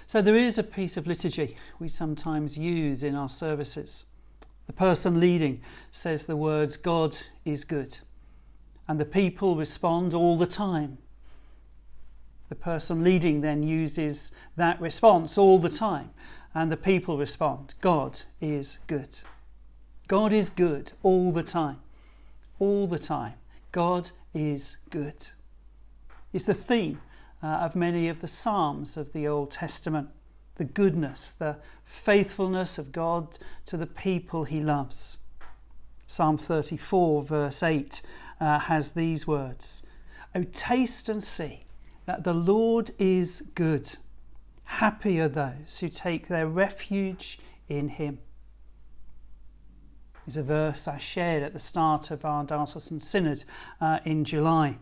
So there is a piece of liturgy we sometimes use in our services. The person leading says the words, "God is good," and the people respond all the time. The person leading then uses that response all the time, and the people respond, "God is good." God is good all the time. All the time. God is good. It's the theme of many of the Psalms of the Old Testament. The goodness, the faithfulness of God to the people he loves. Psalm 34 verse 8 has these words, "O taste and see that the Lord is good. Happy are those who take their refuge in him." Is a verse I shared at the start of our Diocesan Synod in July.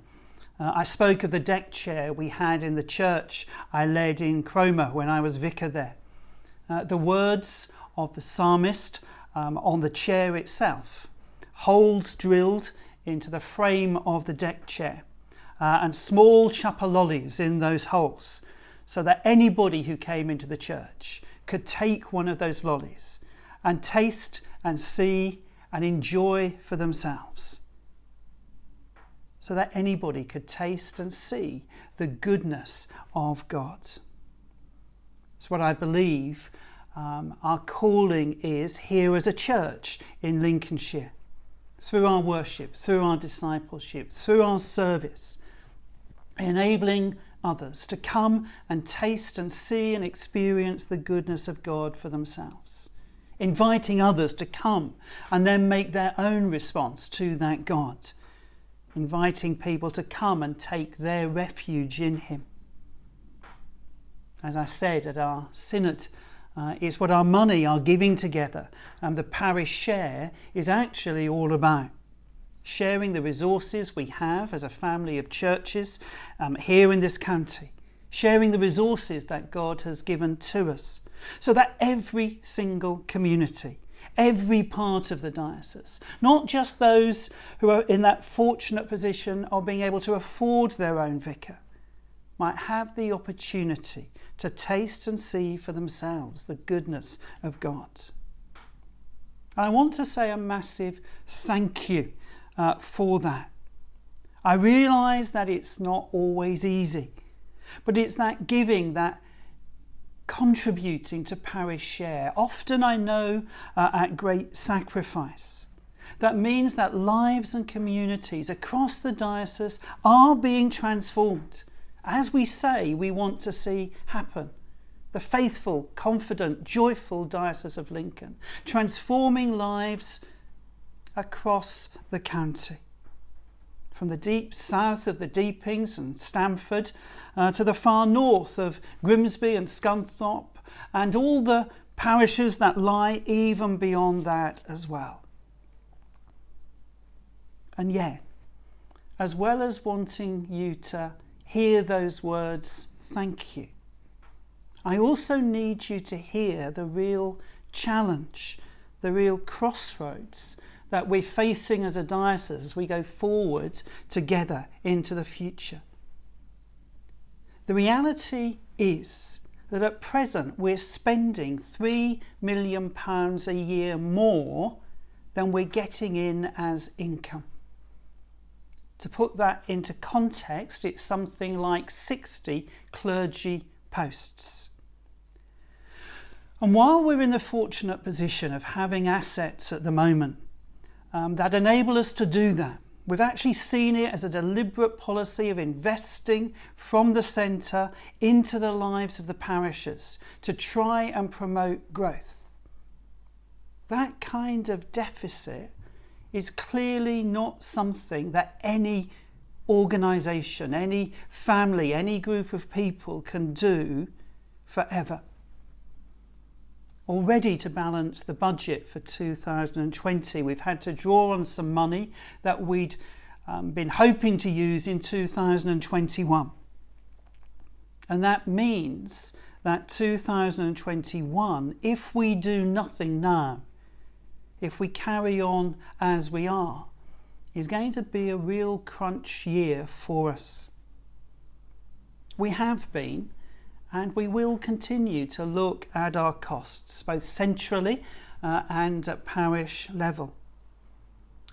I spoke of the deck chair we had in the church I led in Cromer when I was vicar there. The words of the psalmist on the chair itself, holes drilled into the frame of the deck chair, and small chapelollies in those holes, so that anybody who came into the church could take one of those lollies and taste and see and enjoy for themselves. So that anybody could taste and see the goodness of God. It's what I believe our calling is here as a church in Lincolnshire. Through our worship, through our discipleship, through our service, enabling others to come and taste and see and experience the goodness of God for themselves. Inviting others to come and then make their own response to that God. Inviting people to come and take their refuge in him. As I said at our synod, is what our money, our giving together and the parish share is actually all about. Sharing the resources we have as a family of churches here in this county. Sharing the resources that God has given to us, so that every single community, every part of the diocese, not just those who are in that fortunate position of being able to afford their own vicar, might have the opportunity to taste and see for themselves the goodness of God. And I want to say a massive thank you for that. I realise that it's not always easy, but it's that giving, that contributing to parish share, often I know at great sacrifice. That means that lives and communities across the diocese are being transformed, as we say we want to see happen. The faithful, confident, joyful Diocese of Lincoln, transforming lives across the county. From the deep south of the Deepings and Stamford to the far north of Grimsby and Scunthorpe, and all the parishes that lie even beyond that as well. And yet, as well as wanting you to hear those words, thank you, I also need you to hear the real challenge, the real crossroads that we're facing as a diocese as we go forward together into the future. The reality is that at present we're spending £3 million a year more than we're getting in as income. To put that into context, it's something like 60 clergy posts. And while we're in the fortunate position of having assets at the moment that enable us to do that, we've actually seen it as a deliberate policy of investing from the centre into the lives of the parishes to try and promote growth. That kind of deficit is clearly not something that any organisation, any family, any group of people can do forever. Already, to balance the budget for 2020, we've had to draw on some money that we'd been hoping to use in 2021. And that means that 2021, if we do nothing now, if we carry on as we are, is going to be a real crunch year for us. We have been, And we will continue to look at our costs, both centrally and at parish level.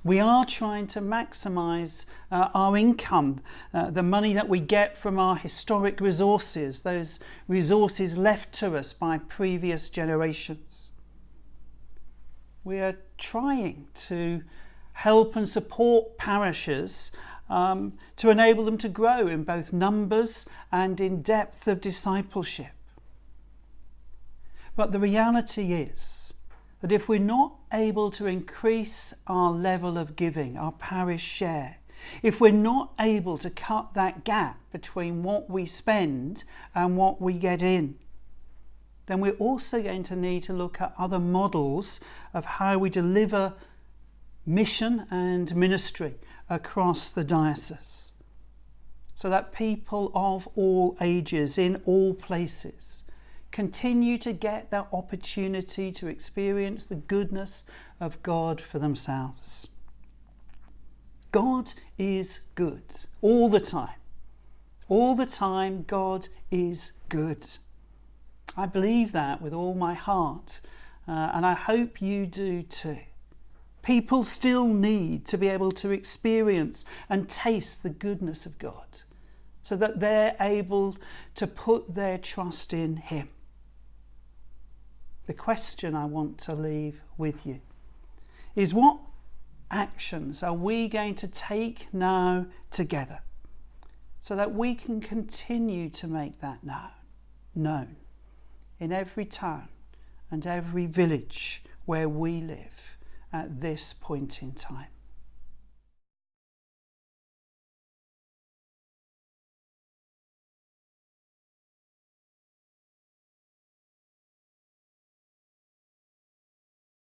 We are trying to maximise our income, the money that we get from our historic resources, those resources left to us by previous generations. We are trying to help and support parishes to enable them to grow in both numbers and in depth of discipleship. But the reality is that if we're not able to increase our level of giving, our parish share, if we're not able to cut that gap between what we spend and what we get in, then we're also going to need to look at other models of how we deliver mission and ministry across the diocese, so that people of all ages in all places continue to get that opportunity to experience the goodness of God for themselves. God is good all the time. All the time, God is good. I believe that with all my heart, and I hope you do too. People still need to be able to experience and taste the goodness of God, so that they're able to put their trust in Him. The question I want to leave with you is, what actions are we going to take now together so that we can continue to make that known in every town and every village where we live at this point in time?